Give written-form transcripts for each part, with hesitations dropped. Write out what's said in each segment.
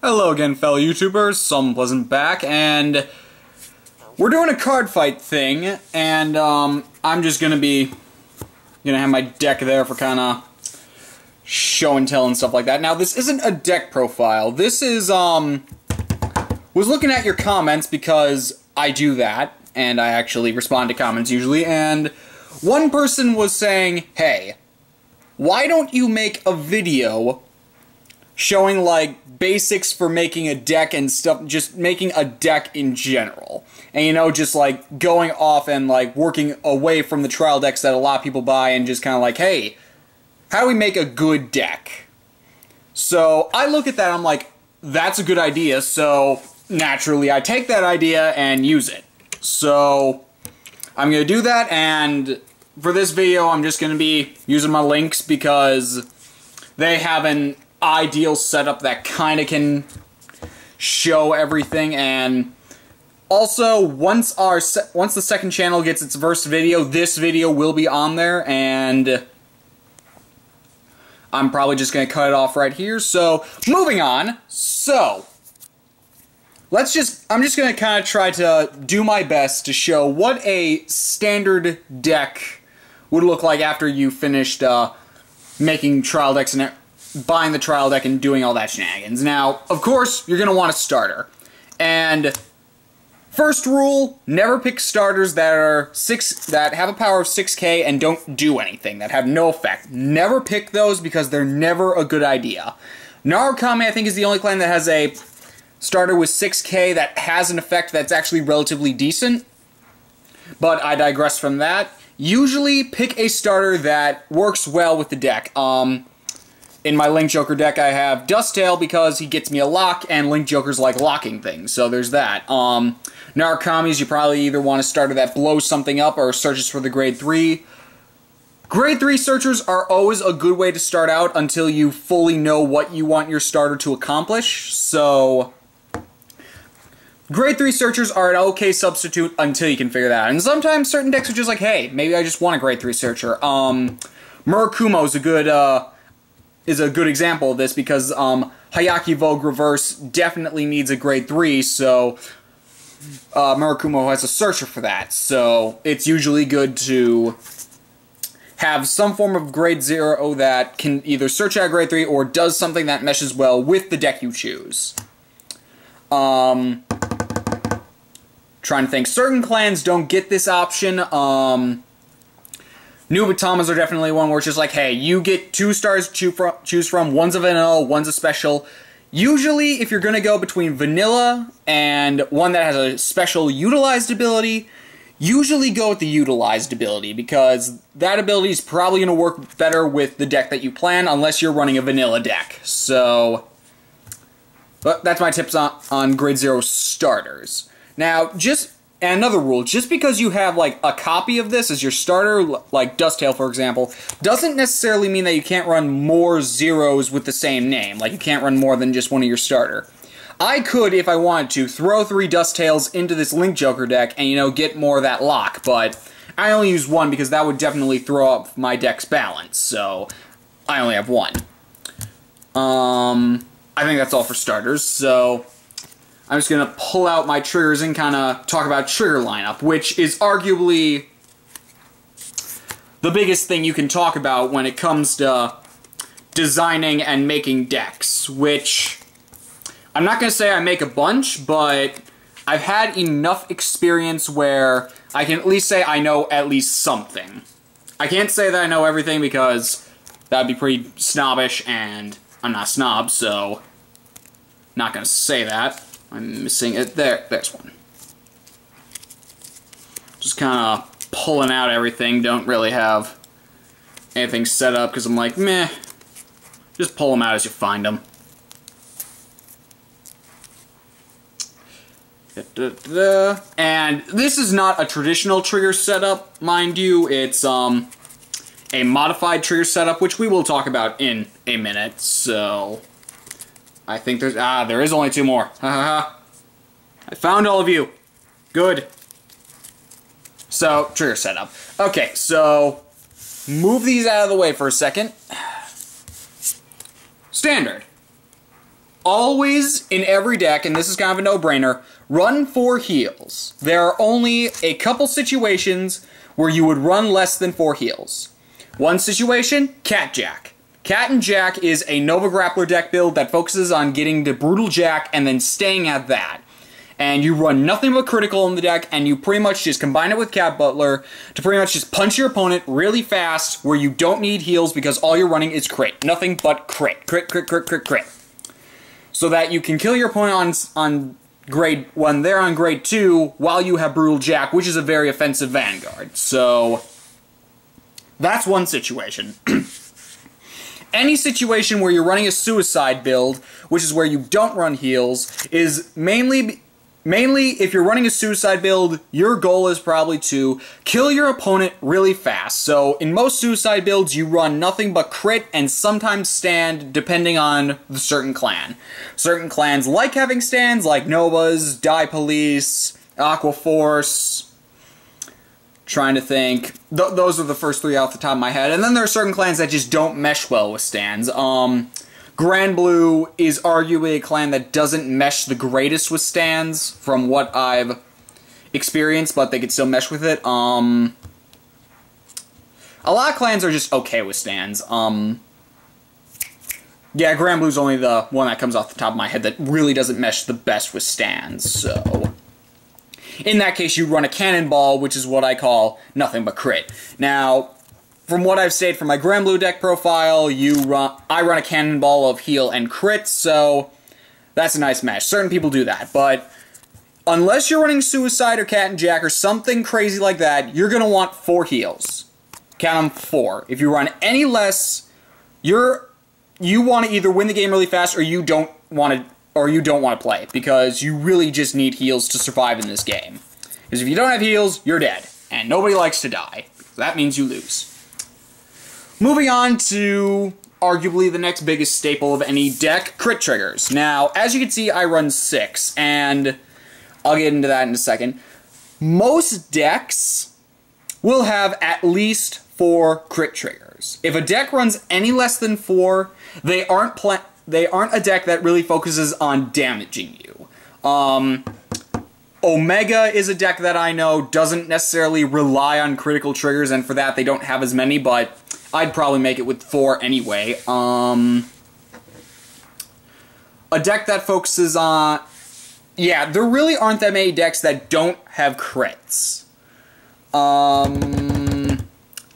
Hello again, fellow YouTubers. Some Pleasant back, and we're doing a card fight thing, and I'm just gonna have my deck there for kind of show and tell and stuff like that. Now, this isn't a deck profile. This is was looking at your comments because I do that, and I actually respond to comments usually, and one person was saying, "Hey, why don't you make a video showing, like, basics for making a deck and stuff, just making a deck in general. And, you know, just, like, going off and, like, working away from the trial decks that a lot of people buy and just kind of like, hey, how do we make a good deck?" So, I look at that, I'm like, that's a good idea, so naturally I take that idea and use it. So, I'm going to do that, and for this video I'm just going to be using my links because they have an ideal setup that kind of can show everything. And also, once the second channel gets its first video, this video will be on there, and I'm probably just going to cut it off right here. So, moving on. So, I'm just going to kind of try to do my best to show what a standard deck would look like after you finished making trial decks and buying the trial deck and doing all that shenanigans. Now, of course, you're going to want a starter. And first rule, never pick starters that have a power of 6k and don't do anything, that have no effect. Never pick those because they're never a good idea. Narukami, I think, is the only clan that has a starter with 6k that has an effect that's actually relatively decent. But I digress from that. Usually pick a starter that works well with the deck. In my Link Joker deck, I have Dusttail because he gets me a lock, and Link Jokers like locking things, so there's that. Narukami's, you probably either want a starter that blows something up or searches for the grade 3. Grade 3 searchers are always a good way to start out until you fully know what you want your starter to accomplish, so grade 3 searchers are an okay substitute until you can figure that out. And sometimes certain decks are just like, hey, maybe I just want a grade 3 searcher. Murakumo is a good example of this because Hayaki Vogue Reverse definitely needs a grade 3, so Murakumo has a searcher for that. So it's usually good to have some form of grade 0 that can either search at grade 3 or does something that meshes well with the deck you choose. Trying to think. Certain clans don't get this option. Nubatamas are definitely one where it's just like, hey, you get 2 stars to choose from. One's a vanilla, one's a special. Usually, if you're going to go between vanilla and one that has a special utilized ability, usually go with the utilized ability because that ability is probably going to work better with the deck that you plan unless you're running a vanilla deck. So, but that's my tips on grade 0 starters. Now, and another rule, just because you have, like, a copy of this as your starter, like Dusttail, for example, doesn't necessarily mean that you can't run more zeros with the same name. Like, you can't run more than just one of your starter. I could, if I wanted to, throw 3 Dusttails into this Link Joker deck and, you know, get more of that lock, but I only use 1 because that would definitely throw up my deck's balance, so I only have 1. I think that's all for starters, so I'm just going to pull out my triggers and kind of talk about trigger lineup, which is arguably the biggest thing you can talk about when it comes to designing and making decks, which I'm not going to say I make a bunch, but I've had enough experience where I can at least say I know at least something. I can't say that I know everything because that would be pretty snobbish, and I'm not a snob, so not going to say that. I'm missing it. There's one. Just kind of pulling out everything. Don't really have anything set up because I'm like, meh. Just pull them out as you find them. And this is not a traditional trigger setup, mind you. It's a modified trigger setup, which we will talk about in a minute. So I think there is only 2 more. Ha ha ha. I found all of you. Good. So, trigger setup. Okay, so move these out of the way for a second. Standard. always, in every deck, and this is kind of a no-brainer, run 4 heals. There are only a couple situations where you would run less than 4 heals. One situation, Cat Jack. Cat and Jack is a Nova Grappler deck build that focuses on getting to Brutal Jack and then staying at that. And you run nothing but critical in the deck, and you pretty much just combine it with Cat Butler to pretty much just punch your opponent really fast where you don't need heals because all you're running is crit. Nothing but crit. Crit, crit, crit, crit, crit. So that you can kill your opponent on grade 1, they're on grade 2, while you have Brutal Jack, which is a very offensive Vanguard. So that's one situation. Any situation where you're running a suicide build, which is where you don't run heals, is mainly if you're running a suicide build, your goal is probably to kill your opponent really fast. So in most suicide builds, you run nothing but crit and sometimes stand, depending on the certain clan. Certain clans like having stands, like Novas, Die Police, Aqua Force. Trying to think. Those are the first 3 off the top of my head. And then there are certain clans that just don't mesh well with stands. Grand Blue is arguably a clan that doesn't mesh the greatest with stands, from what I've experienced, but they could still mesh with it. A lot of clans are just okay with stands. Yeah, Grand Blue's only the one that comes off the top of my head that really doesn't mesh the best with stands, so in that case, you run a Cannonball, which is what I call nothing but crit. Now, from what I've stated for my Grand Blue deck profile, I run a Cannonball of heal and crit, so that's a nice match. Certain people do that, but unless you're running Suicide or Cat and Jack or something crazy like that, you're going to want 4 heals. Count them 4. If you run any less, you want to either win the game really fast or you don't want to play, because you really just need heals to survive in this game. Because if you don't have heals, you're dead, and nobody likes to die. That means you lose. Moving on to arguably the next biggest staple of any deck, crit triggers. Now, as you can see, I run 6, and I'll get into that in a second. Most decks will have at least 4 crit triggers. If a deck runs any less than 4, they aren't a deck that really focuses on damaging you. Omega is a deck that I know doesn't necessarily rely on critical triggers, and for that they don't have as many, but I'd probably make it with 4 anyway. A deck that focuses on... Yeah, there really aren't that many decks that don't have crits.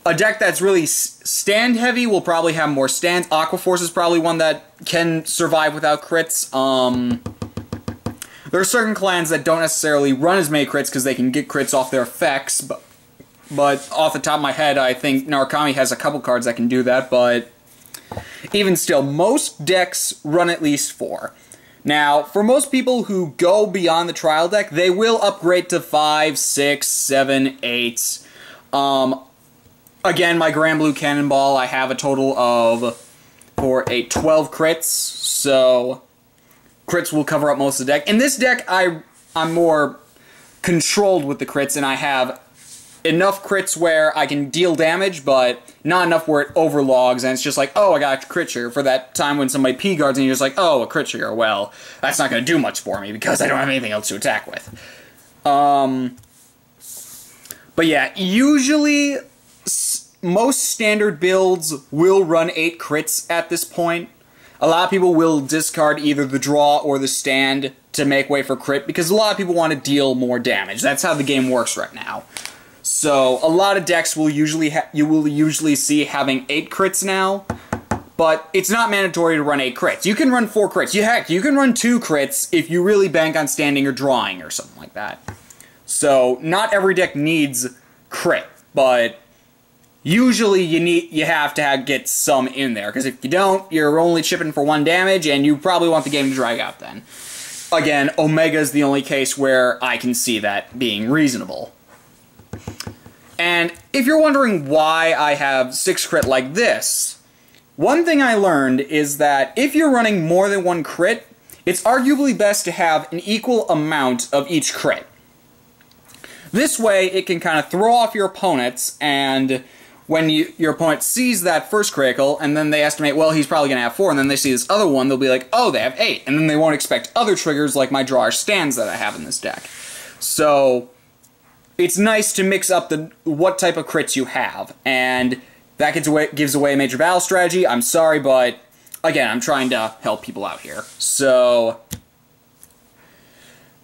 A deck that's really stand-heavy will probably have more stands. Aqua Force is probably one that can survive without crits. There are certain clans that don't necessarily run as many crits because they can get crits off their effects, but off the top of my head, I think Narukami has a couple cards that can do that, but even still, most decks run at least 4. Now, for most people who go beyond the trial deck, they will upgrade to 5, 6, 7, 8. Again, my Grand Blue Cannonball, I have a total of, for 12 crits, so crits will cover up most of the deck. In this deck, I'm more controlled with the crits, and I have enough crits where I can deal damage, but not enough where it overlogs, and it's just like, oh, I got a crit trigger for that time when somebody P-guards, and you're just like, oh, a crit trigger, well, that's not going to do much for me, because I don't have anything else to attack with. But yeah, usually most standard builds will run 8 crits at this point. A lot of people will discard either the draw or the stand to make way for crit, because a lot of people want to deal more damage. That's how the game works right now. So a lot of decks will you will usually see having 8 crits now, but it's not mandatory to run 8 crits. You can run 4 crits. Heck, you can run 2 crits if you really bank on standing or drawing or something like that. So not every deck needs crit, but usually you have to get some in there, because if you don't, you're only chipping for 1 damage, and you probably want the game to drag out then. Again, Omega is the only case where I can see that being reasonable. And if you're wondering why I have 6 crit like this, one thing I learned is that if you're running more than 1 crit, it's arguably best to have an equal amount of each crit. This way, it can kind of throw off your opponents, and when your opponent sees that first critical, and then they estimate, well, he's probably going to have 4, and then they see this other one, they'll be like, oh, they have 8, and then they won't expect other triggers like my draw or stands that I have in this deck. So it's nice to mix up what type of crits you have, and that gives away a major battle strategy. I'm sorry, but again, I'm trying to help people out here. So,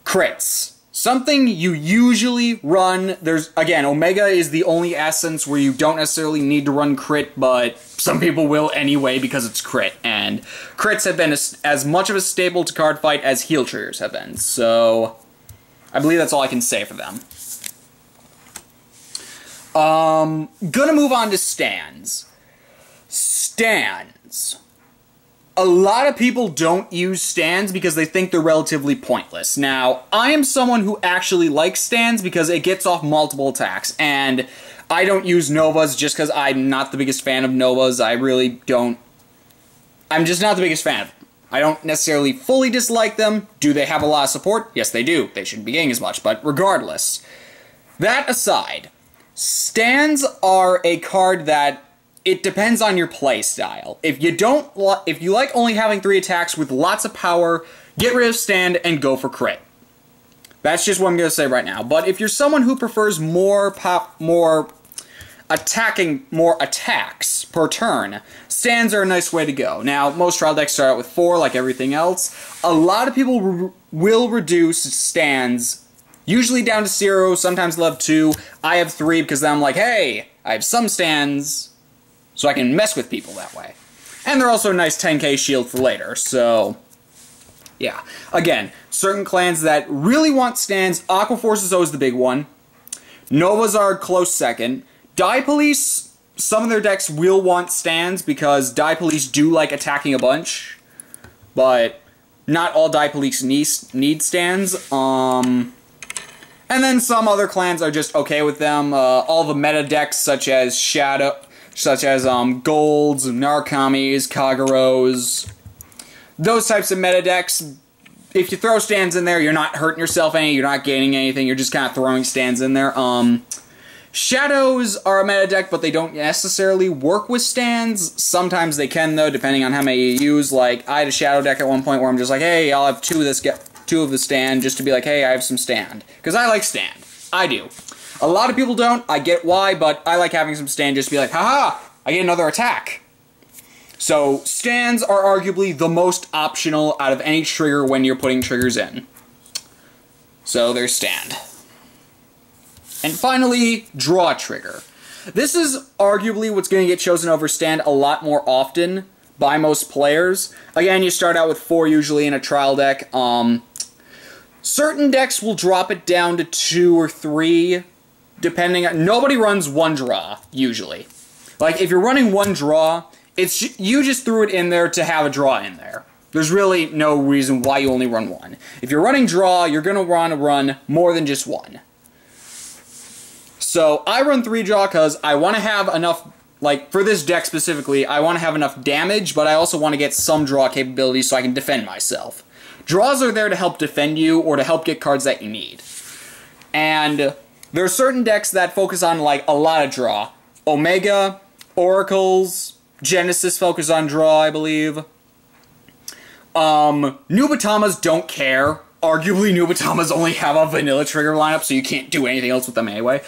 crits. Something you usually run, again, Omega is the only essence where you don't necessarily need to run crit, but some people will anyway because it's crit, and crits have been as much of a staple to card fight as heal triggers have been, so I believe that's all I can say for them. Gonna move on to stands. Stands. A lot of people don't use stands because they think they're relatively pointless. Now, I am someone who actually likes stands because it gets off multiple attacks, and I don't use Novas just because I'm not the biggest fan of Novas. I really don't. I'm just not the biggest fan of them. I don't necessarily fully dislike them. Do they have a lot of support? Yes, they do. They shouldn't be getting as much, but regardless. That aside, stands are a card that it depends on your play style. If you like only having 3 attacks with lots of power, get rid of stand and go for crit. That's just what I'm going to say right now. But if you're someone who prefers more attacks per turn, stands are a nice way to go. Now, most trial decks start out with 4 like everything else. A lot of people will reduce stands usually down to 0, sometimes they'll have 2. I have 3 because then I'm like, hey, I have some stands, so I can mess with people that way. And they're also a nice 10k shield for later, so yeah. Again, certain clans that really want stands, Aqua Force is always the big one. Novas are a close second. Die Police, some of their decks will want stands because Die Police do like attacking a bunch, but not all Die Police need stands. And then some other clans are just okay with them. All the meta decks such as Golds, Narakamis, Kageros, those types of meta decks, if you throw stands in there, you're not hurting yourself any, you're not gaining anything, you're just kind of throwing stands in there. Shadows are a meta deck, but they don't necessarily work with stands. Sometimes they can, though, depending on how many you use. Like, I had a Shadow deck at one point where I'm just like, hey, I'll have 2 of the stand, just to be like, hey, I have some stand. Because I like stand. I do. A lot of people don't. I get why, but I like having some stand just to be like, haha, I get another attack. So, stands are arguably the most optional out of any trigger when you're putting triggers in. So, there's stand. And finally, draw trigger. This is arguably what's going to get chosen over stand a lot more often by most players. Again, you start out with 4 usually in a trial deck. Certain decks will drop it down to 2 or 3, depending on... Nobody runs 1 draw, usually. Like, if you're running 1 draw, you just threw it in there to have a draw in there. There's really no reason why you only run 1. If you're running draw, you're going to want to run more than just 1. So, I run 3 draw because I want to have enough... Like, for this deck specifically, I want to have enough damage, but I also want to get some draw capability so I can defend myself. Draws are there to help defend you, or to help get cards that you need. And there are certain decks that focus on, like, a lot of draw. Omega, Oracles, Genesis focus on draw, I believe. Nubatamas don't care. Arguably, Nubatamas only have a vanilla trigger lineup, so you can't do anything else with them anyway.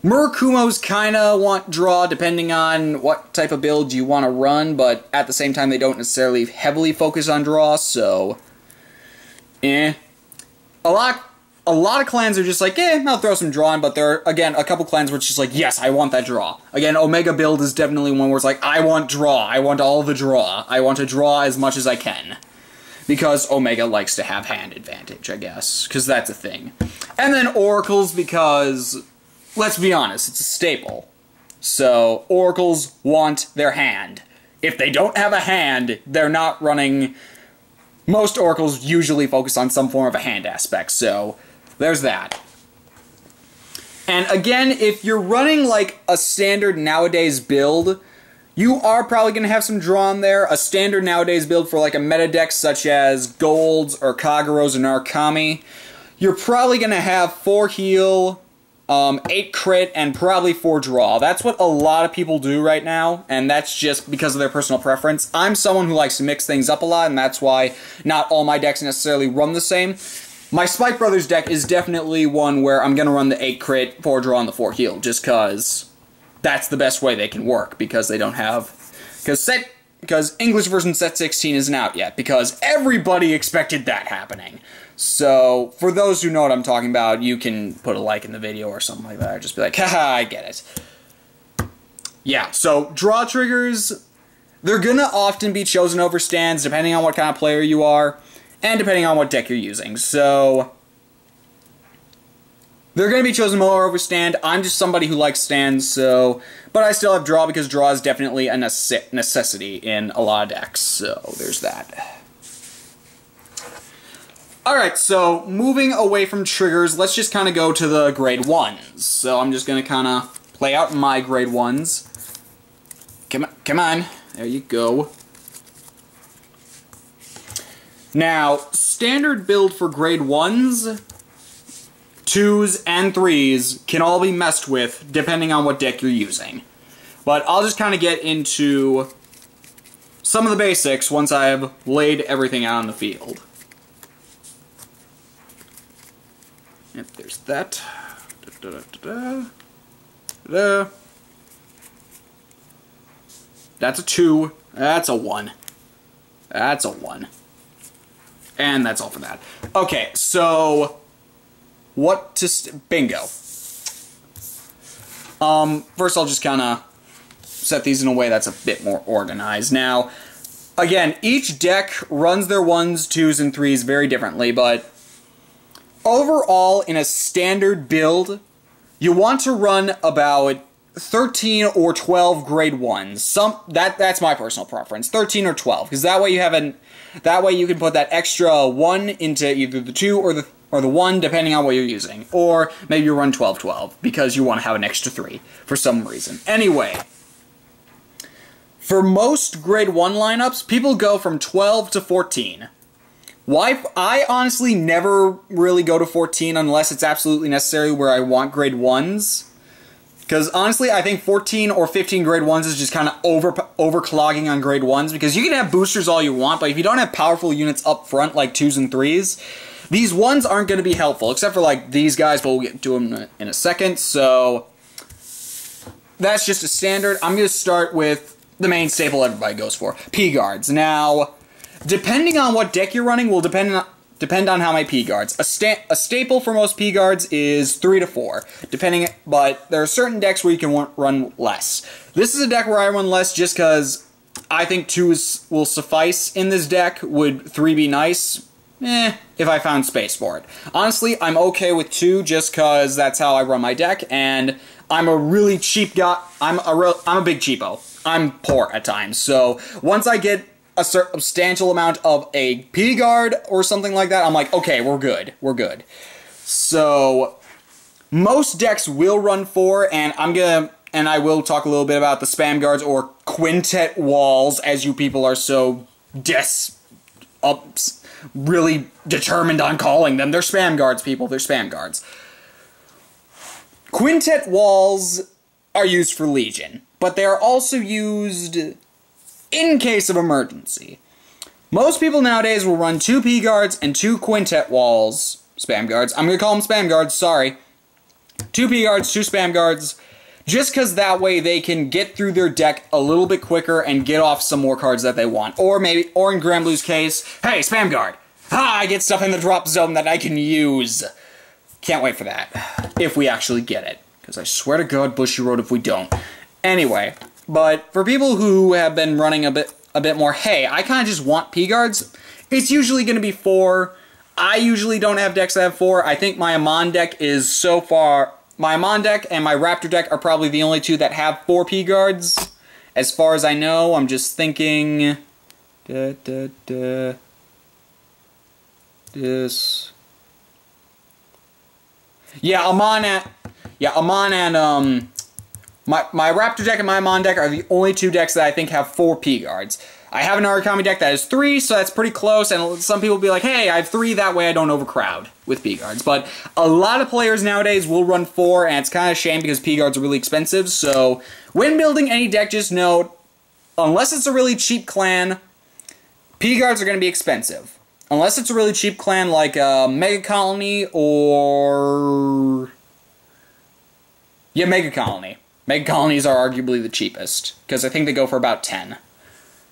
Murakumos kind of want draw depending on what type of build you want to run, but at the same time they don't necessarily heavily focus on draw, so... A lot of clans are just like, I'll throw some draw in, but there are, again, a couple clans where it's just like, yes, I want that draw. Again, Omega build is definitely one where it's like, I want draw, I want all the draw, I want to draw as much as I can. Because Omega likes to have hand advantage, I guess, because that's a thing. And then Oracles because... Let's be honest, it's a staple. So, Oracles want their hand. If they don't have a hand, they're not running... Most Oracles usually focus on some form of a hand aspect, so there's that. And again, if you're running like a standard nowadays build, you are probably going to have some draw in there. A standard nowadays build for like a meta deck such as Golds or Kageros or Narukami, you're probably going to have 4 heal... 8 crit, and probably 4 draw. That's what a lot of people do right now, and that's just because of their personal preference. I'm someone who likes to mix things up a lot, and that's why not all my decks necessarily run the same. My Spike Brothers deck is definitely one where I'm going to run the 8 crit, 4 draw, and the 4 heal, just because that's the best way they can work, because they don't have... Because English version set 16 isn't out yet, because everybody expected that happening. So, for those who know what I'm talking about, you can put a like in the video or something like that, or just be like, haha, I get it. Yeah, so draw triggers, they're gonna often be chosen over stands, depending on what kind of player you are, and depending on what deck you're using. So, they're going to be chosen more over stand. I'm just somebody who likes stands, so... But I still have draw, because draw is definitely a necessity in a lot of decks, so there's that. Alright, so moving away from triggers, let's just kind of go to the grade 1s. So I'm just going to kind of play out my grade 1s. Come on. There you go. Now, standard build for grade 1s... 2s and 3s can all be messed with depending on what deck you're using. But I'll just kind of get into some of the basics once I have laid everything out on the field. Yep, there's that. That's a 2. That's a 1. That's a 1. And that's all for that. Okay, so... what to... bingo. First I'll just kind of set these in a way that's a bit more organized. Now, again, each deck runs their 1s, 2s, and 3s very differently, but overall, in a standard build, you want to run about 13 or 12 grade 1s. That's my personal preference, 13 or 12, because that way you have that way you can put that extra 1 into either the 2 or the 1, depending on what you're using. Or maybe you run 12-12, because you want to have an extra 3, for some reason. Anyway, for most grade 1 lineups, people go from 12 to 14. Why? I honestly never really go to 14 unless it's absolutely necessary where I want grade 1s. Because honestly, I think 14 or 15 grade 1s is just kind of overclogging on grade 1s, because you can have boosters all you want, but if you don't have powerful units up front like 2s and 3s, these 1s aren't going to be helpful, except for like these guys, but we'll get to them in a second. So that's just a standard. I'm going to start with the main staple everybody goes for, P-Guards. Now, depending on what deck you're running will depend on how many P-Guards. A staple for most P-Guards is 3 to 4, but there are certain decks where you can run less. This is a deck where I run less just because I think 2 will suffice in this deck. Would 3 be nice? If I found space for it. Honestly, I'm okay with 2 just because that's how I run my deck, and I'm a really cheap guy. I'm a big cheapo. I'm poor at times, so once I get a substantial amount of a P-Guard or something like that, I'm like, okay, we're good. We're good. So most decks will run 4, and I will talk a little bit about the Spam Guards or Quintet Walls, as you people are so really determined on calling them. They're Spam Guards, people. They're Spam Guards. Quintet Walls are used for Legion, but they are also used in case of emergency. Most people nowadays will run 2 P-Guards and 2 Quintet Walls. Spam Guards. I'm going to call them Spam Guards, sorry. 2 P-Guards, 2 Spam Guards, just because that way they can get through their deck a little bit quicker and get off some more cards that they want. Or in Grand Blue's case, hey, Spam Guard! I get stuff in the drop zone that I can use. Can't wait for that, if we actually get it. Because I swear to God, Bushy Road if we don't. Anyway, but for people who have been running a bit more, hey, I kind of just want P-Guards, it's usually going to be 4. I usually don't have decks that have 4. I think my Amon deck is so far... My Amon deck and my Raptor deck are probably the only 2 that have 4 P-Guards. As far as I know, I'm just thinking... This... Yeah, Amon and my Raptor deck and my Amon deck are the only 2 decks that I think have 4 P-Guards. I have an Origami deck that has 3, so that's pretty close, and some people will be like, hey, I have 3, that way I don't overcrowd with P-Guards. But a lot of players nowadays will run 4, and it's kind of a shame because P-Guards are really expensive, so when building any deck, just note, unless it's a really cheap clan, P-Guards are going to be expensive. Unless it's a really cheap clan like Mega Colony or... yeah, Mega Colony. Mega Colonies are arguably the cheapest, because I think they go for about 10.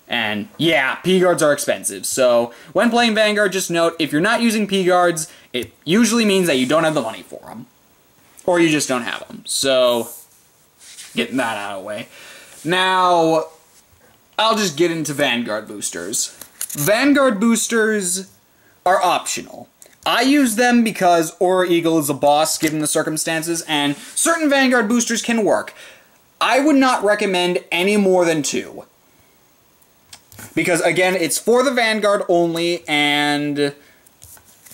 And yeah, P-Guards are expensive, so when playing Vanguard, just note, if you're not using P-Guards, it usually means that you don't have the money for them. Or you just don't have them. So, getting that out of the way. Now, I'll just get into Vanguard boosters. Vanguard boosters are optional. I use them because Aura Eagle is a boss given the circumstances, and certain Vanguard boosters can work. I would not recommend any more than 2. Because, again, it's for the Vanguard only, and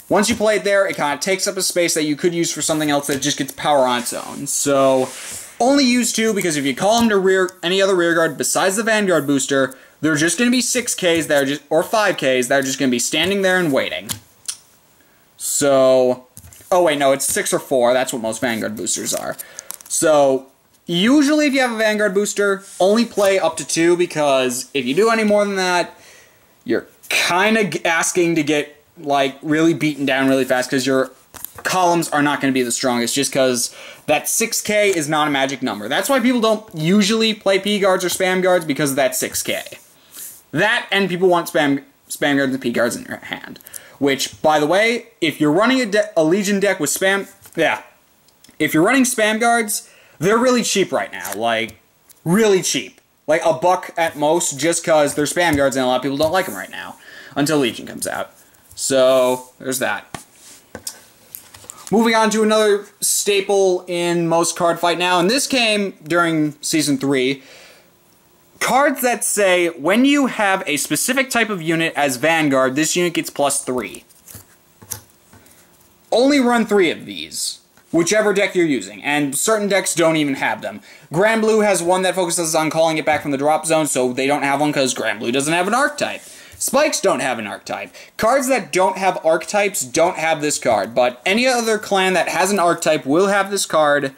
once you play it there, it kind of takes up a space that you could use for something else that just gets power on its own. So, only use 2, because if you call them to any other rearguard besides the Vanguard booster, they're just going to be 6Ks that are just, or 5Ks that are just going to be standing there and waiting. So, oh wait, no, it's 6 or 4, that's what most Vanguard boosters are. So, usually if you have a Vanguard booster, only play up to 2, because if you do any more than that, you're kind of asking to get, like, really beaten down really fast, because your columns are not going to be the strongest, just because that 6K is not a magic number. That's why people don't usually play P-Guards or Spam Guards, because of that 6K. That, and people want Spam Guards and P-Guards in your hand. Which, by the way, if you're running a Legion deck with Spam... yeah. If you're running Spam Guards, they're really cheap right now. Like, really cheap. Like, $1 at most, just because they're Spam Guards and a lot of people don't like them right now. Until Legion comes out. So, there's that. Moving on to another staple in most card fight now, and this came during Season 3. Cards that say, when you have a specific type of unit as Vanguard, this unit gets +3. Only run 3 of these, whichever deck you're using, and certain decks don't even have them. Grand Blue has one that focuses on calling it back from the drop zone, so they don't have one because Grand Blue doesn't have an archetype. Spikes don't have an archetype. Cards that don't have archetypes don't have this card, but any other clan that has an archetype will have this card,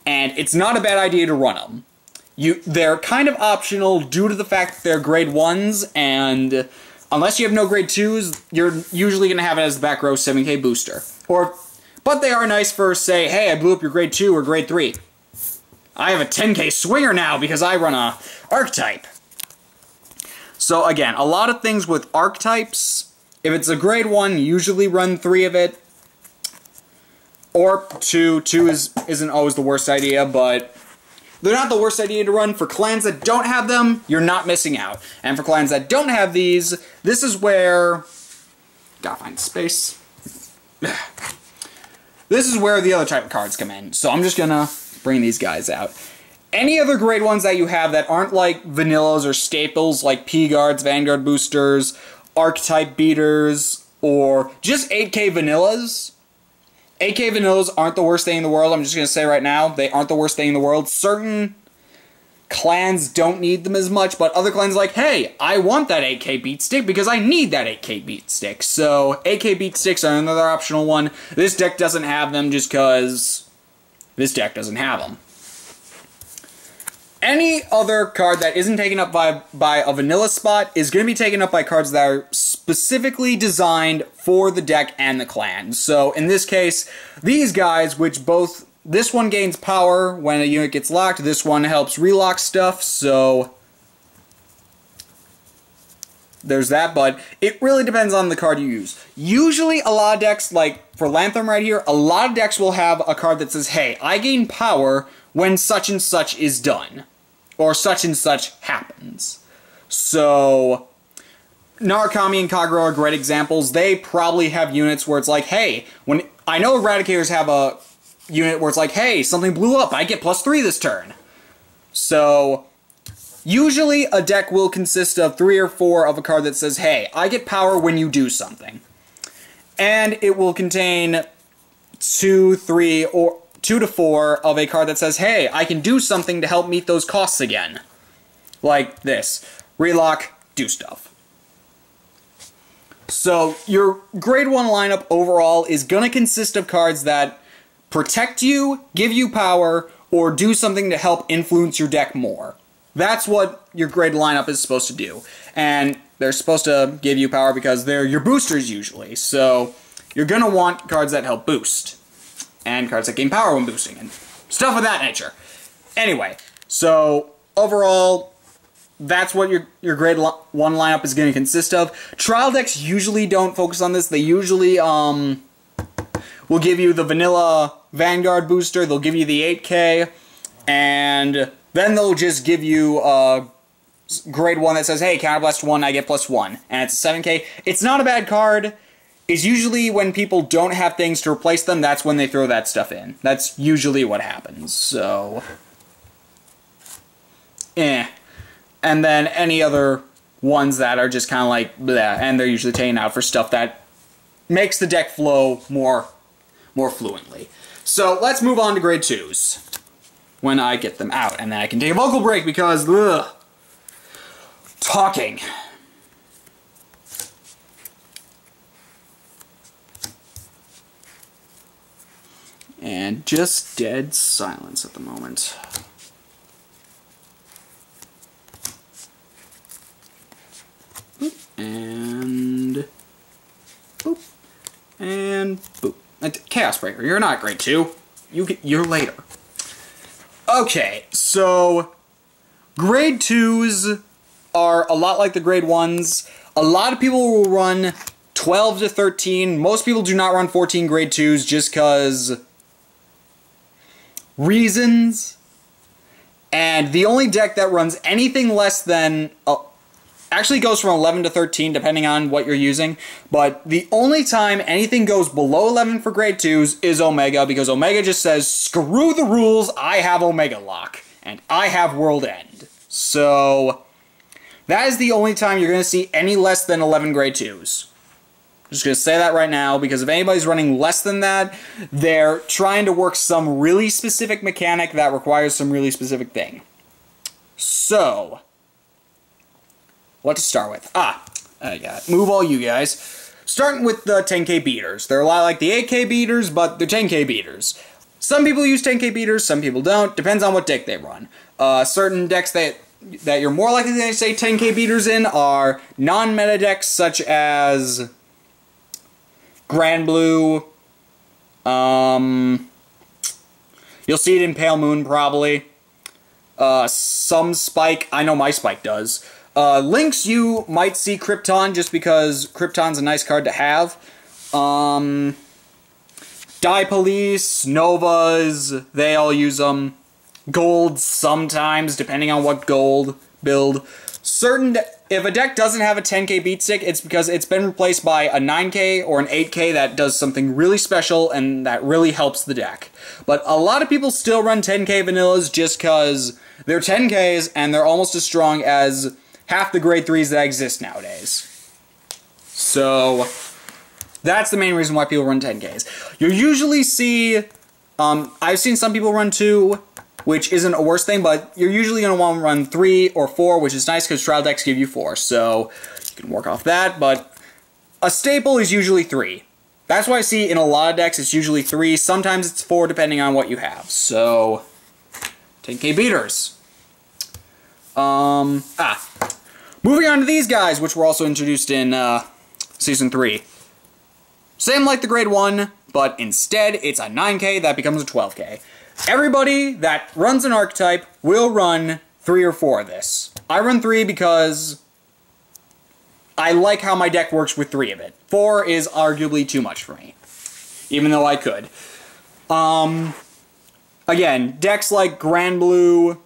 and it's not a bad idea to run them. They're kind of optional due to the fact that they're grade 1s, and unless you have no grade 2s, you're usually going to have it as the back row 7K booster. But they are nice for, say, hey, I blew up your grade 2 or grade 3. I have a 10K swinger now because I run a archetype. So again, a lot of things with archetypes, if it's a grade 1, usually run 3 of it. Or 2. 2 isn't always the worst idea, but they're not the worst idea to run. For clans that don't have them, you're not missing out. And for clans that don't have these, this is where... gotta find space. This is where the other type of cards come in. So I'm just gonna bring these guys out. Any other grade 1s that you have that aren't like vanillas or staples like P-Guards, Vanguard boosters, archetype beaters, or just 8K vanillas... 8K vanillas aren't the worst thing in the world. I'm just going to say right now, they aren't the worst thing in the world. Certain clans don't need them as much, but other clans are like, hey, I want that 8K beat stick because I need that 8K beat stick. So 8K beat sticks are another optional one. This deck doesn't have them just because this deck doesn't have them. Any other card that isn't taken up by a vanilla spot is going to be taken up by cards that are specifically designed for the deck and the clan. So, in this case, these guys, which both... this one gains power when a unit gets locked, this one helps relock stuff, so... there's that, but it really depends on the card you use. Usually, a lot of decks, like for Lantham right here, a lot of decks will have a card that says, hey, I gain power when such and such is done. Or such and such happens. So, Narukami and Kagero are great examples. They probably have units where it's like, hey, when I know Eradicators have a unit where it's like, hey, something blew up, I get +3 this turn. So, usually a deck will consist of 3 or 4 of a card that says, hey, I get power when you do something. And it will contain 2, 3, or 2 to 4 of a card that says, hey, I can do something to help meet those costs again. Like this. Relock, do stuff. So your grade 1 lineup overall is going to consist of cards that protect you, give you power, or do something to help influence your deck more. That's what your grade lineup is supposed to do. And they're supposed to give you power because they're your boosters usually. So you're going to want cards that help boost. And cards that gain power when boosting. And stuff of that nature. Anyway, so overall, that's what your grade 1 lineup is going to consist of. Trial decks usually don't focus on this. They usually will give you the vanilla Vanguard booster. They'll give you the 8K. And then they'll just give you a grade 1 that says, hey, counterblast 1, I get +1. And it's a 7K. It's not a bad card. It's usually when people don't have things to replace them, that's when they throw that stuff in. That's usually what happens. So, And then any other ones that are just kind of like bleh, and they're usually taken out for stuff that makes the deck flow more fluently. So let's move on to grade 2s when I get them out, and then I can take a vocal break because talking. And just dead silence at the moment. And boop, and boop. Chaos Breaker, you're not grade 2. You're later. Okay, so grade 2s are a lot like the grade 1s. A lot of people will run 12 to 13. Most people do not run 14 grade 2s just because reasons. And the only deck that runs anything less than actually goes from 11 to 13 depending on what you're using, but the only time anything goes below 11 for grade 2s is Omega, because Omega just says, screw the rules, I have Omega Lock, and I have World End. So that is the only time you're going to see any less than 11 grade 2s. I'm just going to say that right now, because if anybody's running less than that, they're trying to work some really specific mechanic that requires some really specific thing. So what to start with? Yeah, move all you guys. Starting with the 10K beaters. They're a lot like the 8K beaters, but they're 10K beaters. Some people use 10K beaters, some people don't. Depends on what deck they run. Certain decks that you're more likely to say 10K beaters in are non-meta decks such as Grand Blue. You'll see it in Pale Moon probably. Some Spike. I know my Spike does. Lynx, you might see Krypton just because Krypton's a nice card to have. Die Police, Novas, they all use them. Gold sometimes, depending on what gold build. If a deck doesn't have a 10K beat stick, it's because it's been replaced by a 9K or an 8K that does something really special and that really helps the deck. But a lot of people still run 10K vanillas just because they're 10Ks and they're almost as strong as half the grade 3s that exist nowadays. So that's the main reason why people run 10Ks. You'll usually see, I've seen some people run 2, which isn't a worse thing, but you're usually going to want to run 3 or 4, which is nice because trial decks give you 4, so you can work off that, but a staple is usually 3. That's why I see in a lot of decks it's usually 3, sometimes it's 4 depending on what you have, so 10K beaters. Moving on to these guys, which were also introduced in Season 3. Same like the grade 1, but instead it's a 9K that becomes a 12K. Everybody that runs an archetype will run 3 or 4 of this. I run 3 because I like how my deck works with 3 of it. 4 is arguably too much for me, even though I could. Again, decks like Grand Blue,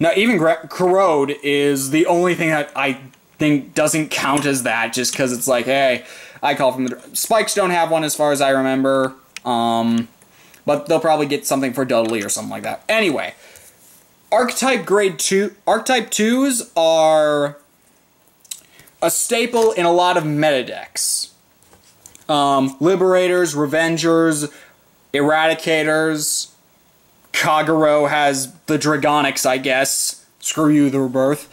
now even Corrode is the only thing that I think doesn't count as that, just because it's like, hey, I call from the... Spikes don't have one as far as I remember, but they'll probably get something for Dudley or something like that. Anyway, Archetype 2s are a staple in a lot of meta decks. Liberators, Revengers, Eradicators. Kagero has the Dragonics, I guess. Screw you, the Rebirth.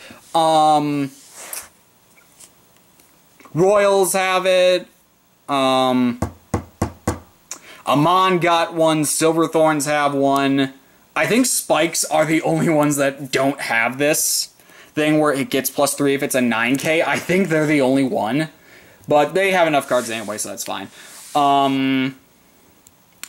Royals have it. Amon got one. Silverthorns have one. I think Spikes are the only ones that don't have this thing where it gets +3 if it's a 9K. I think they're the only one. But they have enough cards anyway, so that's fine.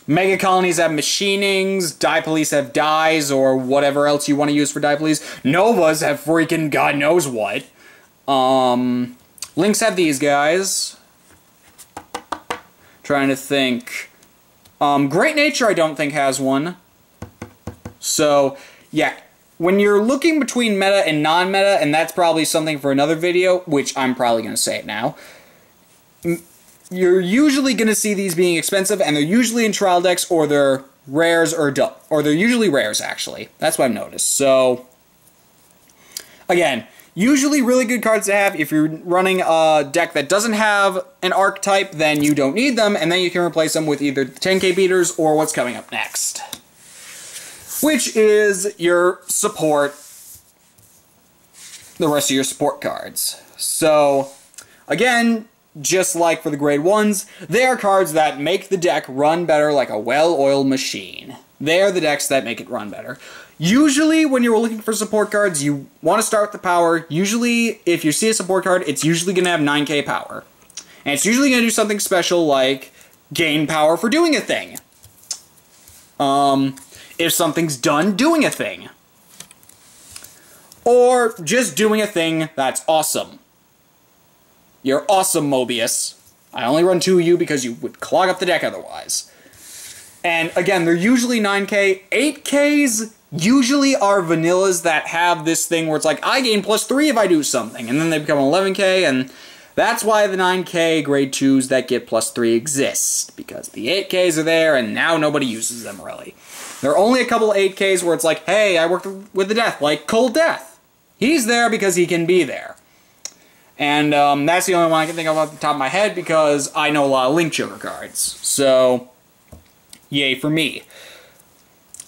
Mega Colonies have Machinings. Die Police have Dies, or whatever else you want to use for Die Police. Novas have freaking God knows what. Lynx have these guys. Trying to think. Great Nature I don't think has one. So, yeah. When you're looking between meta and non-meta, and that's probably something for another video, which I'm probably going to say it now, you're usually going to see these being expensive, and they're usually in trial decks, or they're rares, or they're usually rares, actually. That's what I've noticed. So, again, usually really good cards to have. If you're running a deck that doesn't have an archetype, then you don't need them, and then you can replace them with either 10k beaters or what's coming up next, which is your support, the rest of your support cards. So, again, just like for the grade 1s, they are cards that make the deck run better like a well-oiled machine. They are the decks that make it run better. Usually, when you're looking for support cards, you want to start with the power. Usually, if you see a support card, it's usually going to have 9k power. And it's usually going to do something special like gain power for doing a thing. If something's done doing a thing. Or just doing a thing that's awesome. You're awesome, Mobius. I only run 2 of you because you would clog up the deck otherwise. And again, they're usually 9k. 8ks usually are vanillas that have this thing where it's like, I gain +3 if I do something. And then they become 11k, and that's why the 9k grade 2s that get +3 exist. Because the 8ks are there, and now nobody uses them really. There are only a couple of 8ks where it's like, hey, I worked with the Death, like Cold Death. He's there because he can be there. And that's the only one I can think of off the top of my head because I know a lot of Link Joker cards. So, yay for me.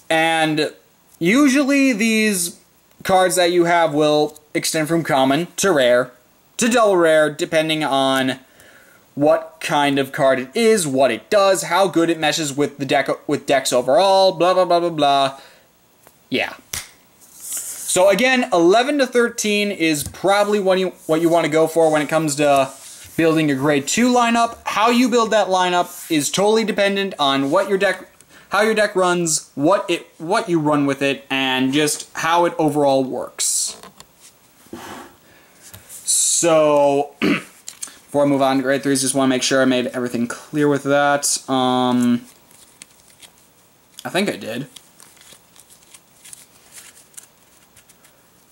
And usually these cards that you have will extend from common to rare to double rare, depending on what kind of card it is, what it does, how good it meshes with the deck, with decks overall, blah blah blah blah blah. Yeah. So again, 11 to 13 is probably what you want to go for when it comes to building your grade 2 lineup. How you build that lineup is totally dependent on what your deck, how your deck runs, what you run with it, and just how it overall works. So before I move on to grade 3s, just want to make sure I made everything clear with that. I think I did.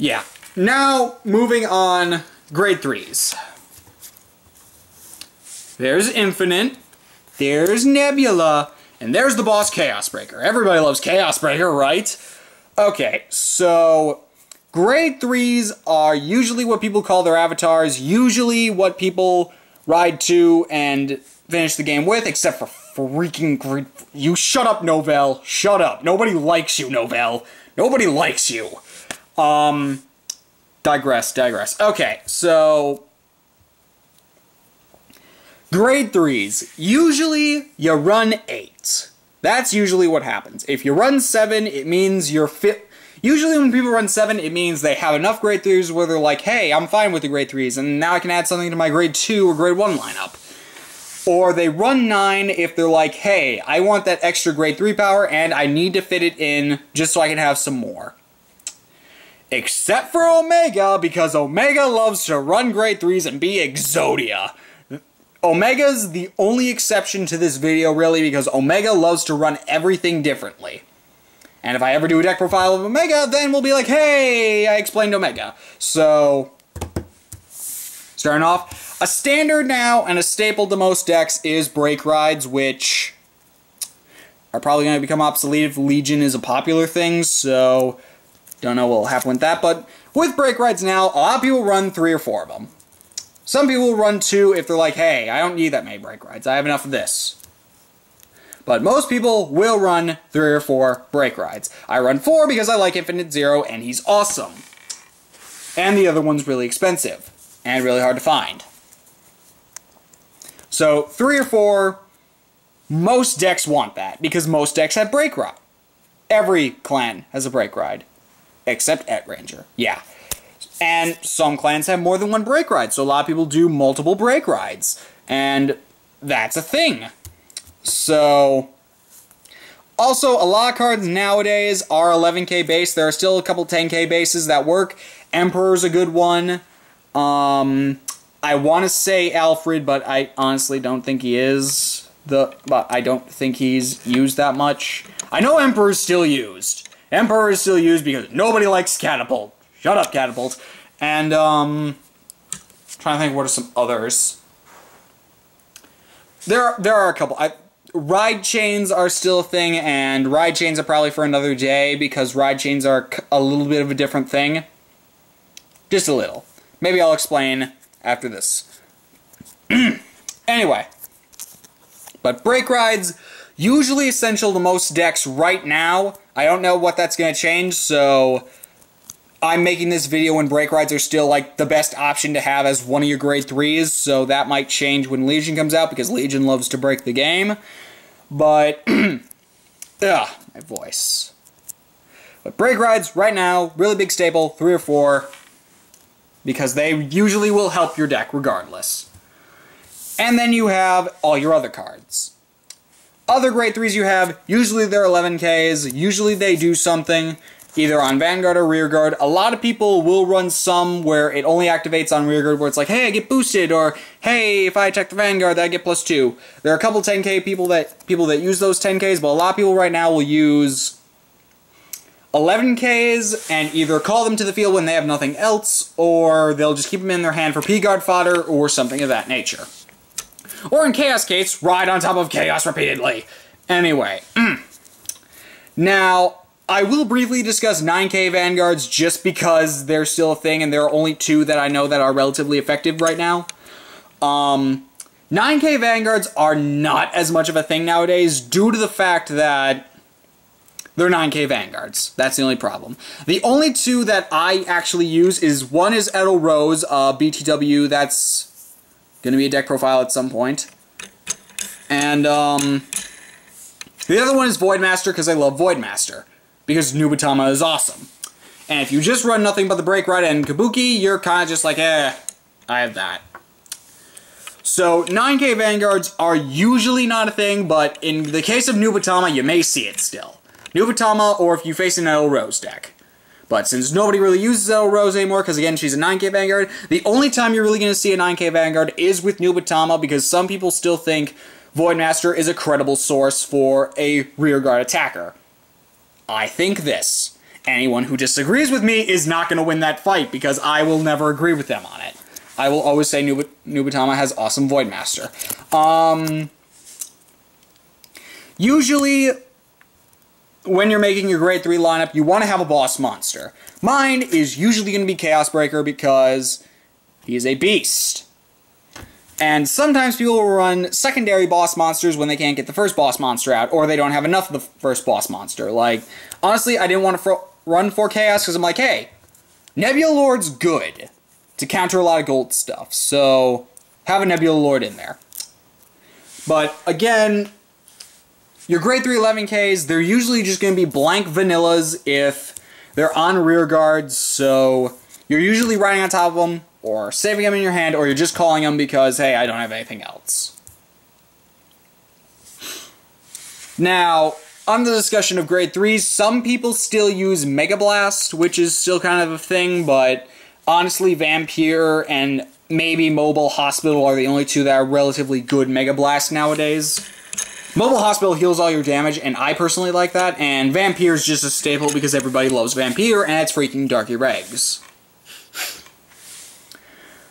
Yeah. Now, moving on, grade 3s. There's Infinite, there's Nebula, and there's the boss Chaos Breaker. Everybody loves Chaos Breaker, right? Okay, so grade 3s are usually what people call their avatars, usually what people ride to and finish the game with, except for freaking grade... You shut up, Novell. Shut up. Nobody likes you, Novell. Nobody likes you. Digress. Okay, so grade 3s. Usually, you run 8. That's usually what happens. If you run 7, it means you're fit. Usually when people run 7, it means they have enough grade 3s where they're like, hey, I'm fine with the grade 3s, and now I can add something to my grade 2 or grade 1 lineup. Or they run 9 if they're like, hey, I want that extra grade 3 power, and I need to fit it in just so I can have some more. Except for Omega, because Omega loves to run grade 3s and be Exodia. Omega's the only exception to this video, really, because Omega loves to run everything differently. And if I ever do a deck profile of Omega, then we'll be like, hey, I explained Omega. So, starting off, a standard now and a staple to most decks is Break Rides, which are probably going to become obsolete if Legion is a popular thing, so don't know what will happen with that. But with Break Rides now, a lot of people run 3 or 4 of them. Some people will run 2 if they're like, hey, I don't need that many Break Rides, I have enough of this. But most people will run 3 or 4 Break Rides. I run 4 because I like Infinite Zero, and he's awesome. And the other one's really expensive, and really hard to find. So 3 or 4, most decks want that, because most decks have Break Ride. Every clan has a Break Ride, except Et Ranger. Yeah. And some clans have more than one Break Ride, so a lot of people do multiple Break Rides. And that's a thing. So, also, a lot of cards nowadays are 11k base. There are still a couple 10k bases that work. Emperor's a good one. I want to say Alfred, but I honestly don't think he is. But I don't think he's used that much. I know Emperor's still used. Emperor is still used because nobody likes Catapult. Shut up, Catapult. And, trying to think what are some others. There are a couple. Ride chains are still a thing, and ride chains are probably for another day, because ride chains are a little bit of a different thing. Just a little. Maybe I'll explain after this. Anyway. But Break Rides, usually essential to most decks right now. I don't know what that's going to change, so I'm making this video when Break Rides are still like the best option to have as one of your grade 3s, so that might change when Legion comes out, because Legion loves to break the game. But, ugh, my voice. But Break Rides, right now, really big staple, 3 or 4, because they usually will help your deck regardless. And then you have all your other cards. Other grade 3s you have, usually they're 11Ks, usually they do something, either on Vanguard or Rearguard. A lot of people will run some where it only activates on Rearguard, where it's like, hey, I get boosted, or hey, if I attack the Vanguard, I get +2. There are a couple 10k people that use those 10Ks, but a lot of people right now will use 11Ks and either call them to the field when they have nothing else, or they'll just keep them in their hand for P-Guard fodder or something of that nature. Or in Chaos Case, ride on top of Chaos repeatedly. Anyway. Now, I will briefly discuss 9k Vanguards just because they're still a thing, and there are only 2 that I know that are relatively effective right now. 9k Vanguards are not as much of a thing nowadays due to the fact that they're 9k Vanguards. That's the only problem. The only 2 that I actually use is, one is Edel Rose, BTW, that's going to be a deck profile at some point. And, the other one is Voidmaster, because I love Voidmaster. Because Nubatama is awesome. And if you just run nothing but the Break Ride and Kabuki, you're kind of just like, I have that. So, 9k Vanguards are usually not a thing, but in the case of Nubatama, you may see it still. Nubatama, or if you face an Edel Rose deck. But since nobody really uses Edel Rose anymore, because again, she's a 9k Vanguard, the only time you're really going to see a 9k Vanguard is with Nubatama, because some people still think Voidmaster is a credible source for a rearguard attacker. I think this. Anyone who disagrees with me is not going to win that fight, because I will never agree with them on it. I will always say Nubatama has awesome Voidmaster. Usually, when you're making your grade 3 lineup, you want to have a boss monster. Mine is usually going to be Chaos Breaker because he is a beast. And sometimes people will run secondary boss monsters when they can't get the first boss monster out, or they don't have enough of the first boss monster. Like, honestly, I didn't want to run for Chaos because I'm like, hey, Nebula Lord's good to counter a lot of gold stuff, so have a Nebula Lord in there. But, again, your grade 3 11Ks, they're usually just going to be blank vanillas if they're on rear guards, so you're usually riding on top of them, or saving them in your hand, or you're just calling them because, hey, I don't have anything else. Now, on the discussion of grade 3s, some people still use Mega Blast, which is still kind of a thing, but honestly, Vampire and maybe Mobile Hospital are the only 2 that are relatively good Mega Blast nowadays. Mobile Hospital heals all your damage, and I personally like that, and Vampire is just a staple because everybody loves Vampire, and it's freaking Darky Regs.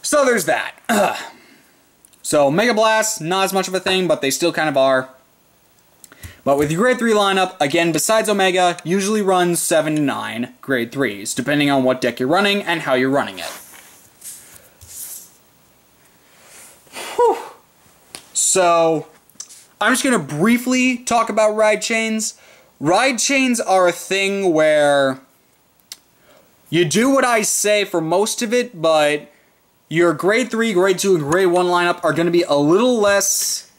So there's that. So Mega Blast, not as much of a thing, but they still kind of are. But with your grade 3 lineup, again, besides Omega, usually run 7 to 9 grade 3s, depending on what deck you're running and how you're running it. Whew. So, I'm just going to briefly talk about ride chains. Ride chains are a thing where you do what I say for most of it, but your grade 3, grade 2, and grade 1 lineup are going to be a little less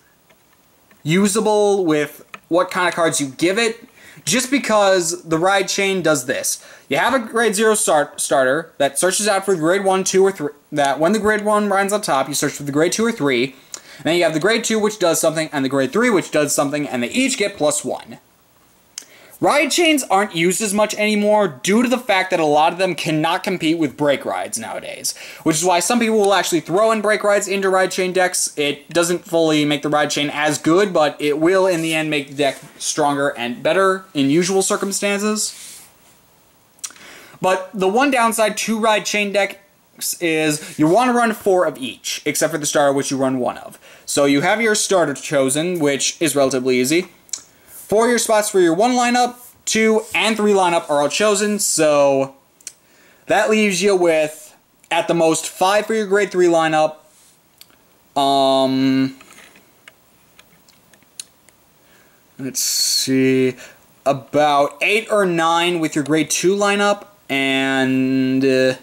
usable with what kind of cards you give it, just because the ride chain does this. You have a grade 0 starter that searches out for the grade 1, 2, or 3, that when the grade 1 rides on top, you search for the grade 2 or 3, and then you have the grade 2 which does something, and the grade 3 which does something, and they each get +1. Ride chains aren't used as much anymore due to the fact that a lot of them cannot compete with break rides nowadays, which is why some people will actually throw in break rides into ride chain decks. It doesn't fully make the ride chain as good, but it will in the end make the deck stronger and better in usual circumstances. But the one downside to ride chain decks is you want to run 4 of each, except for the starter, which you run 1 of. So you have your starter chosen, which is relatively easy. 4 of your spots for your 1 lineup, 2, and 3 lineup are all chosen, so that leaves you with, at the most, 5 for your grade 3 lineup. Let's see, about 8 or 9 with your grade 2 lineup, and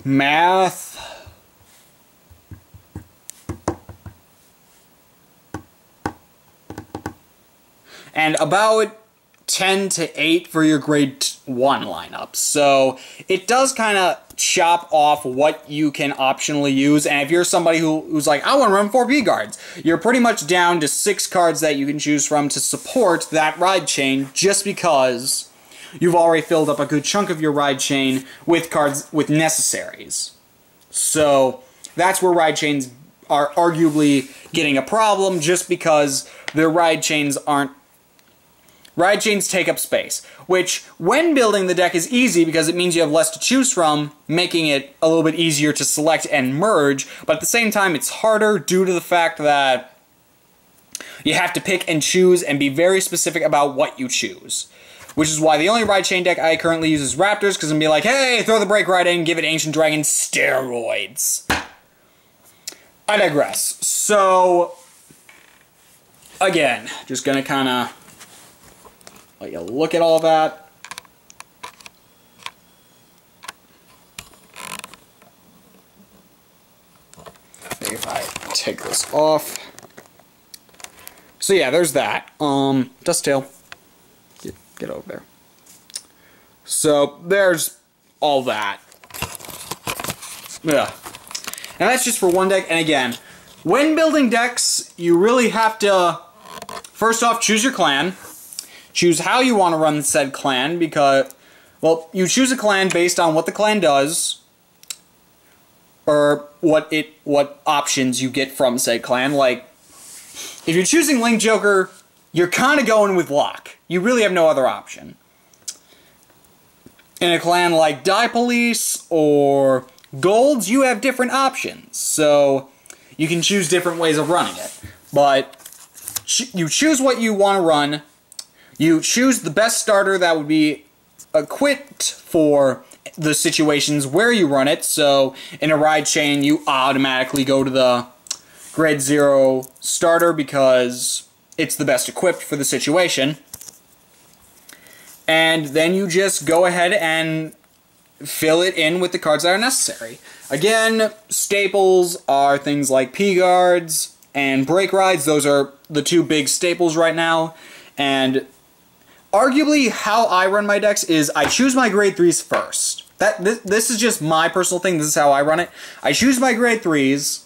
math. And about 10 to 8 for your grade 1 lineup. So it does kind of chop off what you can optionally use. And if you're somebody who's like, I want to run 4 B-guards, you're pretty much down to 6 cards that you can choose from to support that ride chain, just because you've already filled up a good chunk of your ride chain with cards with necessaries. So that's where ride chains are arguably getting a problem, just because their ride chains aren't. Ride chains take up space, which, when building the deck, is easy because it means you have less to choose from, making it a little bit easier to select and merge, but at the same time it's harder due to the fact that you have to pick and choose and be very specific about what you choose. Which is why the only ride chain deck I currently use is Raptors, because I'm be like, hey, throw the break ride in, give it Ancient Dragon steroids. I digress. So, again, just gonna kind of let you look at all that. Maybe if I take this off. So yeah, there's that. Dusttail. Get over there. So there's all that. Yeah. And that's just for one deck. And again, when building decks, you really have to, first off, choose your clan. Choose how you want to run said clan, because, well, you choose a clan based on what the clan does, or what options you get from said clan. Like, if you're choosing Link Joker, you're kind of going with luck. You really have no other option. In a clan like Die Police or Golds, you have different options, so you can choose different ways of running it. But you choose what you want to run. You choose the best starter that would be equipped for the situations where you run it. So in a ride chain, you automatically go to the grade 0 starter because it's the best equipped for the situation. And then you just go ahead and fill it in with the cards that are necessary. Again, staples are things like P-guards and break rides. Those are the 2 big staples right now. And arguably, how I run my decks is I choose my grade 3s first. This is just my personal thing. This is how I run it. I choose my grade 3s.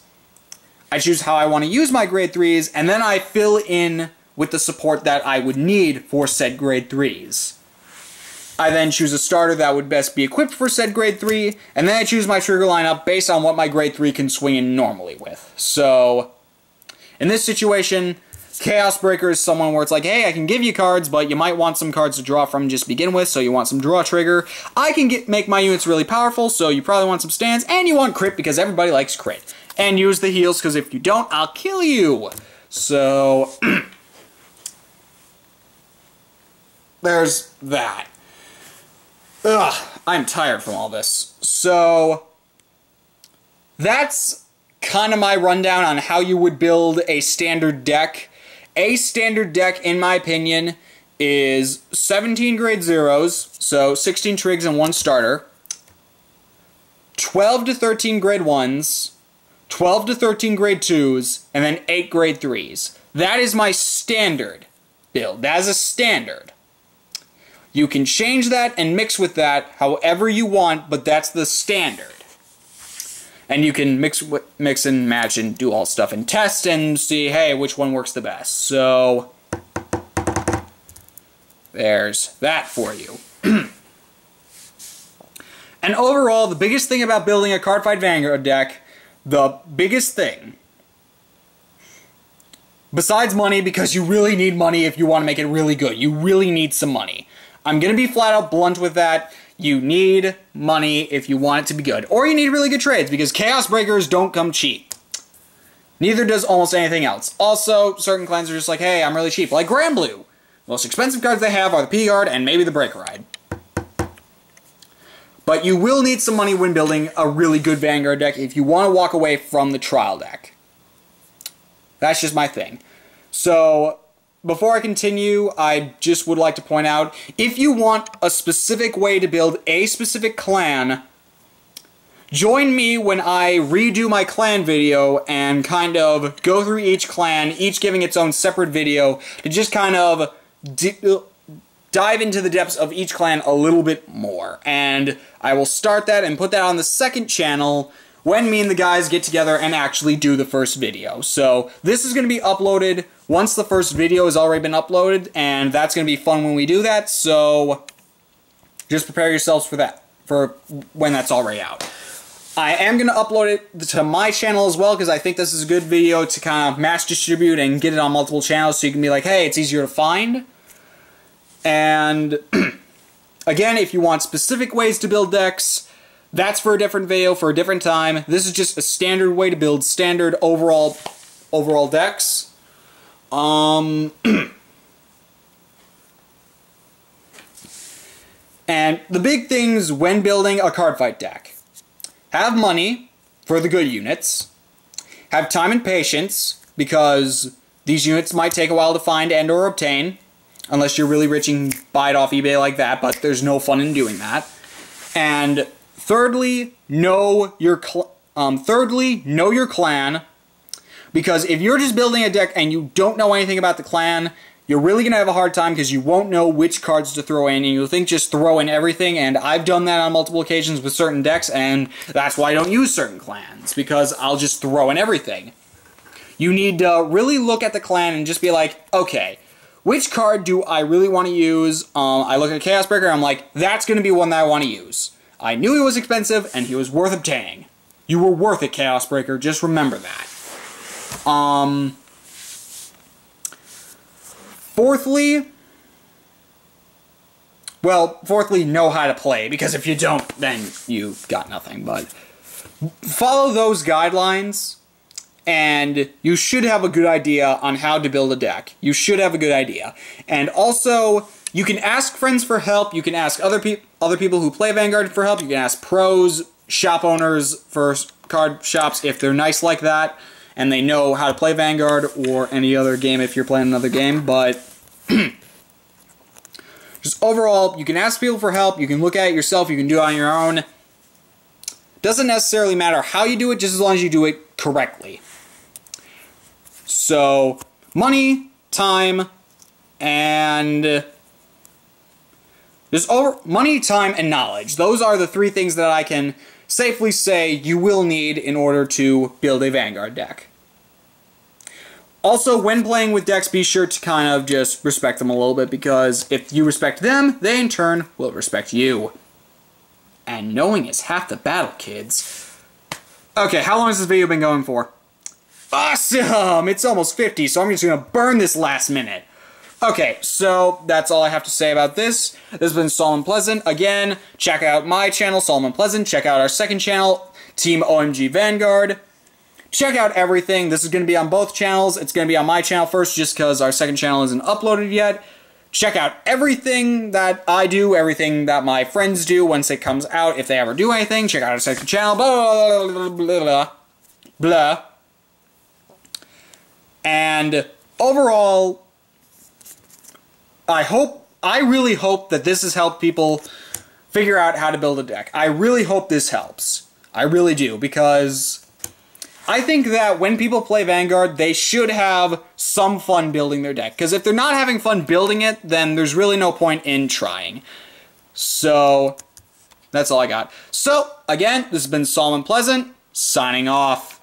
I choose how I want to use my grade 3s, and then I fill in with the support that I would need for said grade 3s. I then choose a starter that would best be equipped for said grade 3, and then I choose my trigger lineup based on what my grade 3 can swing in normally with. So, in this situation, Chaos Breaker is someone where it's like, hey, I can give you cards, but you might want some cards to draw from just begin with, so you want some draw trigger. I can make my units really powerful, so you probably want some stands, and you want crit because everybody likes crit. And use the heals, because if you don't, I'll kill you. So, there's that. Ugh, I'm tired from all this. So, that's kind of my rundown on how you would build a standard deck. A standard deck, in my opinion, is 17 grade 0s, so 16 trigs and 1 starter. 12 to 13 grade 1s, 12 to 13 grade 2s, and then 8 grade 3s. That is my standard build. That is a standard. You can change that and mix with that however you want, but that's the standard. And you can mix and match and do all stuff and test and see, hey, which one works the best. So, there's that for you. And overall, the biggest thing about building a Cardfight Vanguard deck, the biggest thing, besides money, because you really need money if you want to make it really good. You really need some money. I'm going to be flat out blunt with that. You need money if you want it to be good. Or you need really good trades, because Chaos Breakers don't come cheap. Neither does almost anything else. Also, certain clans are just like, hey, I'm really cheap. Like Grand Blue. The most expensive cards they have are the P-Guard and maybe the Break Ride. But you will need some money when building a really good Vanguard deck if you want to walk away from the trial deck. That's just my thing. So, before I continue, I just would like to point out, if you want a specific way to build a specific clan, join me when I redo my clan video and kind of go through each clan, each giving its own separate video, to just kind of dive into the depths of each clan a little bit more. And I will start that and put that on the second channel when me and the guys get together and actually do the first video. So this is going to be uploaded once the first video has already been uploaded, and that's going to be fun when we do that, so just prepare yourselves for that, for when that's already out. I am going to upload it to my channel as well, because I think this is a good video to kind of mass distribute and get it on multiple channels, so you can be like, hey, it's easier to find. And again, if you want specific ways to build decks, that's for a different video, for a different time. This is just a standard way to build standard overall decks. And the big things when building a Cardfight deck: have money for the good units, have time and patience, because these units might take a while to find and or obtain, unless you're really rich and buy it off eBay like that, but there's no fun in doing that. And thirdly, know your clan, because if you're just building a deck and you don't know anything about the clan, you're really going to have a hard time, because you won't know which cards to throw in, and you'll think just throw in everything, and I've done that on multiple occasions with certain decks, and that's why I don't use certain clans, because I'll just throw in everything. You need to really look at the clan and just be like, okay, which card do I really want to use? I look at Chaos Breaker, and I'm like, that's going to be one that I want to use. I knew he was expensive, and he was worth obtaining. You were worth it, Chaos Breaker, just remember that. Fourthly, know how to play, because if you don't, then you got nothing. But follow those guidelines, and you should have a good idea on how to build a deck. You should have a good idea. And also, you can ask friends for help, you can ask other people who play Vanguard for help, you can ask pros, shop owners for card shops if they're nice like that, and they know how to play Vanguard or any other game if you're playing another game, but just overall, you can ask people for help, you can look at it yourself, you can do it on your own. Doesn't necessarily matter how you do it, just as long as you do it correctly. So, money, time, and money, time, and knowledge. Those are the three things that I can safely say you will need in order to build a Vanguard deck. Also, when playing with decks, be sure to kind of just respect them a little bit, because if you respect them, they in turn will respect you. And knowing is half the battle, kids. Okay, how long has this video been going for? Awesome! It's almost 50, so I'm just going to burn this last minute. Okay, so that's all I have to say about this. This has been Solomon Pleasant. Again, check out my channel, Solomon Pleasant. Check out our second channel, Team OMG Vanguard. Check out everything. This is going to be on both channels. It's going to be on my channel first just because our second channel isn't uploaded yet. Check out everything that I do, everything that my friends do once it comes out, if they ever do anything. Check out our second channel, blah, blah, blah, blah, blah. And overall, I really hope that this has helped people figure out how to build a deck. I really hope this helps. I really do, because I think that when people play Vanguard, they should have some fun building their deck. Because if they're not having fun building it, then there's really no point in trying. So, that's all I got. So, again, this has been Solomon Pleasant, signing off.